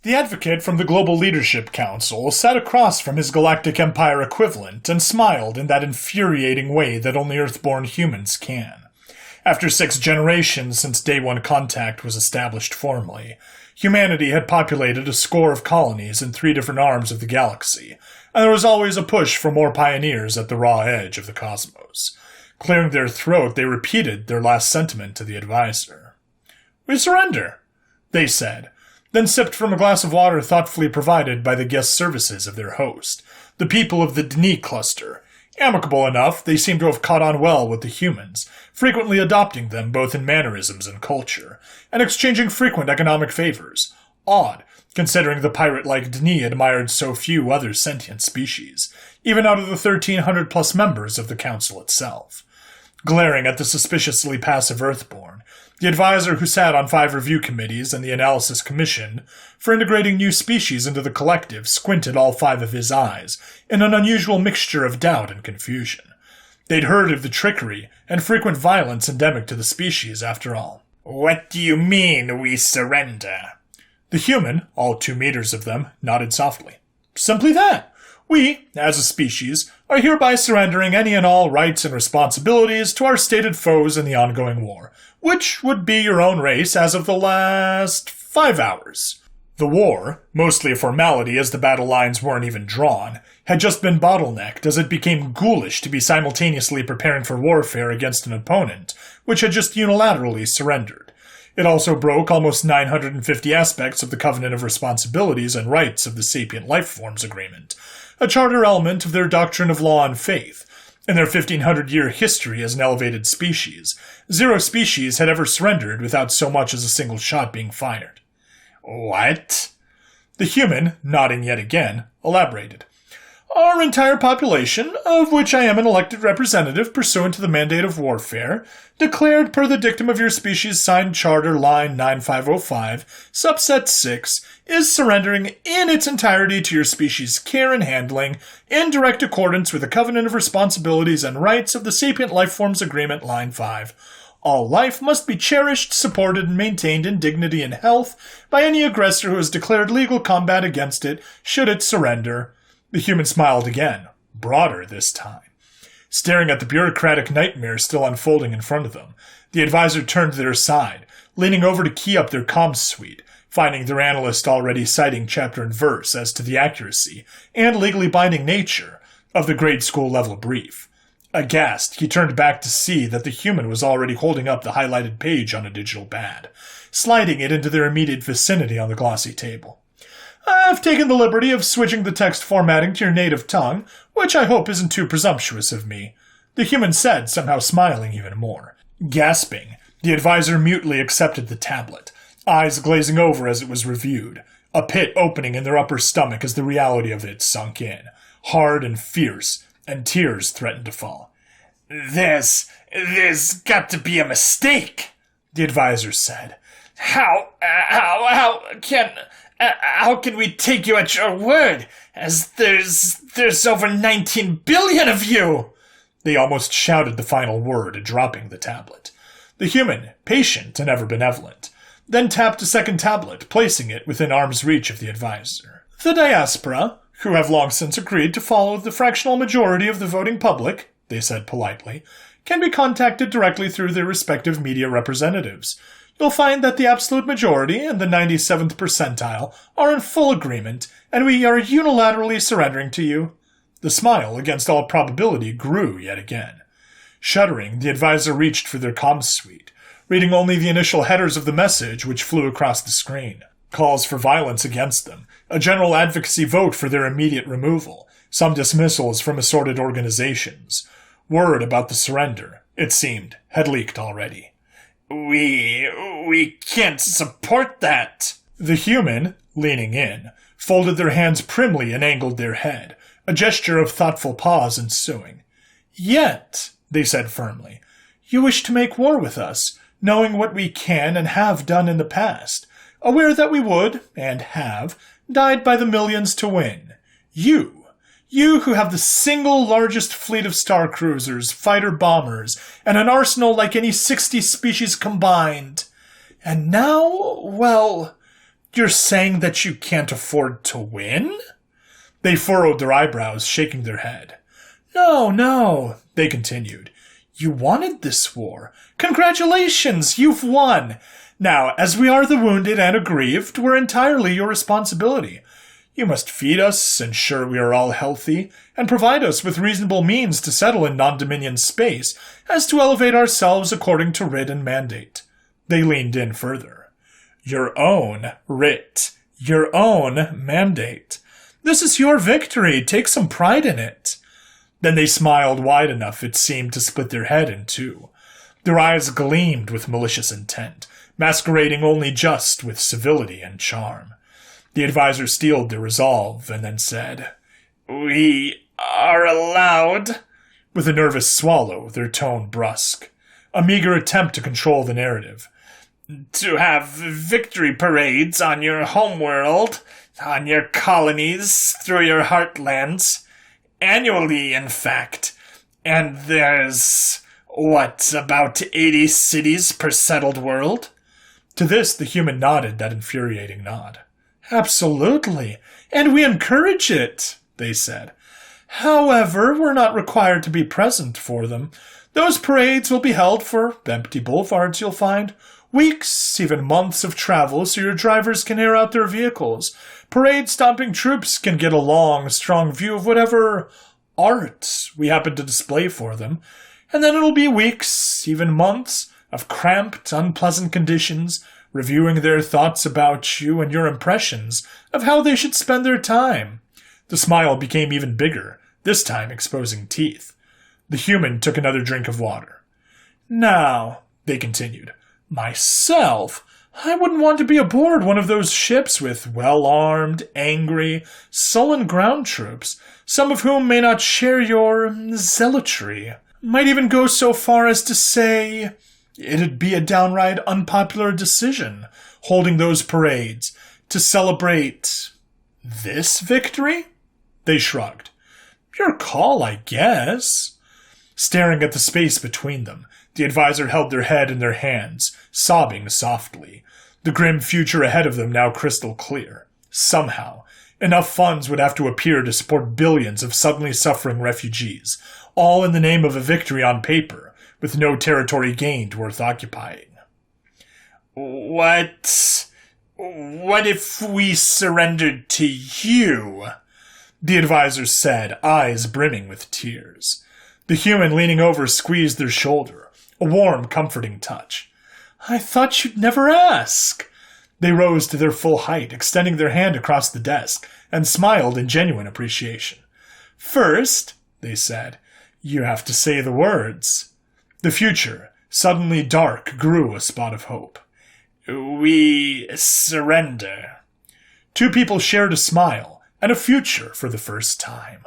The advocate from the Global Leadership Council sat across from his Galactic Empire equivalent and smiled in that infuriating way that only Earthborn humans can. After 6 generations since Day 1 contact was established formally, humanity had populated a score of colonies in 3 different arms of the galaxy, and there was always a push for more pioneers at the raw edge of the cosmos. Clearing their throat, they repeated their last sentiment to the advisor. "We surrender," they said, then sipped from a glass of water thoughtfully provided by the guest services of their host, the people of the Dni cluster. Amicable enough, they seemed to have caught on well with the humans, frequently adopting them both in mannerisms and culture, and exchanging frequent economic favors. Odd, considering the pirate-like Dni admired so few other sentient species, even out of the 1,300-plus members of the council itself. Glaring at the suspiciously passive Earthborn, the advisor who sat on 5 review committees and the analysis commission for integrating new species into the collective squinted all 5 of his eyes in an unusual mixture of doubt and confusion. They'd heard of the trickery and frequent violence endemic to the species, after all. "What do you mean, we surrender?" The human, all 2 meters of them, nodded softly. "Simply that. We, as a species, are hereby surrendering any and all rights and responsibilities to our stated foes in the ongoing war, which would be your own race as of the last 5 hours. The war, mostly a formality as the battle lines weren't even drawn, had just been bottlenecked as it became ghoulish to be simultaneously preparing for warfare against an opponent, which had just unilaterally surrendered. It also broke almost 950 aspects of the Covenant of Responsibilities and Rights of the Sapient Lifeforms Agreement, a charter element of their doctrine of law and faith. In their 1,500-year history as an elevated species, 0 species had ever surrendered without so much as a single shot being fired. "What?" The human, nodding yet again, elaborated. "Our entire population, of which I am an elected representative pursuant to the mandate of warfare, declared per the dictum of your species signed charter line 9505, subset 6, is surrendering in its entirety to your species' care and handling, in direct accordance with the Covenant of Responsibilities and Rights of the Sapient Lifeforms Agreement, line 5. All life must be cherished, supported, and maintained in dignity and health by any aggressor who has declared legal combat against it, should it surrender." The human smiled again, broader this time. Staring at the bureaucratic nightmare still unfolding in front of them, the advisor turned to their side, leaning over to key up their comms suite, finding their analyst already citing chapter and verse as to the accuracy and legally binding nature of the grade school level brief. Aghast, he turned back to see that the human was already holding up the highlighted page on a digital pad, sliding it into their immediate vicinity on the glossy table. "I've taken the liberty of switching the text formatting to your native tongue, which I hope isn't too presumptuous of me," the human said, somehow smiling even more. Gasping, the advisor mutely accepted the tablet, eyes glazing over as it was reviewed, a pit opening in their upper stomach as the reality of it sunk in, hard and fierce, and tears threatened to fall. There's got to be a mistake," the advisor said. How can we take you at your word, as there's over 19 billion of you?" They almost shouted the final word, dropping the tablet. The human, patient and ever benevolent, then tapped a second tablet, placing it within arm's reach of the advisor. "The diaspora, who have long since agreed to follow the fractional majority of the voting public," they said politely, "can be contacted directly through their respective media representatives. You'll find that the absolute majority and the 97th percentile are in full agreement, and we are unilaterally surrendering to you." The smile, against all probability, grew yet again. Shuddering, the advisor reached for their comms suite, reading only the initial headers of the message which flew across the screen. Calls for violence against them, a general advocacy vote for their immediate removal, some dismissals from assorted organizations. Word about the surrender, it seemed, had leaked already. We can't support that." The human, leaning in, folded their hands primly and angled their head, a gesture of thoughtful pause ensuing. "Yet," they said firmly, "you wish to make war with us, knowing what we can and have done in the past, aware that we would, and have, died by the millions to win. You who have the single largest fleet of star cruisers, fighter bombers, and an arsenal like any 60 species combined. And now, well, You're saying that you can't afford to win? They furrowed their eyebrows, shaking their head. No, they continued. You wanted this war. Congratulations, you've won. Now, as we are the wounded and aggrieved, we're entirely your responsibility. You must feed us, ensure we are all healthy, and provide us with reasonable means to settle in non-Dominion space, as to elevate ourselves according to writ and mandate. They leaned in further. Your own writ, your own mandate. This is your victory. Take some pride in it. Then they smiled wide enough, it seemed, to split their head in two. Their eyes gleamed with malicious intent, masquerading only just with civility and charm. The advisor steeled their resolve, and then said, We are allowed, with a nervous swallow, their tone brusque, a meager attempt to control the narrative, to have victory parades on your homeworld, on your colonies, through your heartlands, annually, in fact. And there's, about 80 cities per settled world? To this, the human nodded that infuriating nod. Absolutely, and we encourage it, they said. However, we're not required to be present for them. Those parades will be held for empty boulevards, you'll find. Weeks, even months of travel so your drivers can air out their vehicles. Parade-stomping troops can get a long, strong view of whatever art we happen to display for them. And then it'll be weeks, even months, of cramped, unpleasant conditions, reviewing their thoughts about you and your impressions of how they should spend their time. The smile became even bigger, this time exposing teeth. The human took another drink of water. Now, they continued, myself, I wouldn't want to be aboard one of those ships with well-armed, angry, sullen ground troops, some of whom may not share your zealotry. Might even go so far as to say it'd be a downright unpopular decision, holding those parades, to celebrate this victory? They shrugged. Your call, I guess. Staring at the space between them, the advisor held their head in their hands, sobbing softly. The grim future ahead of them now crystal clear. Somehow, enough funds would have to appear to support billions of suddenly suffering refugees, all in the name of a victory on paper, with no territory gained worth occupying. What if we surrendered to you? The advisor said, eyes brimming with tears. The human leaning over squeezed their shoulder, a warm, comforting touch. I thought you'd never ask. They rose to their full height, extending their hand across the desk, and smiled in genuine appreciation. First, they said, you have to say the words. The future, suddenly dark, grew a spot of hope. We surrender. Two people shared a smile and a future for the first time.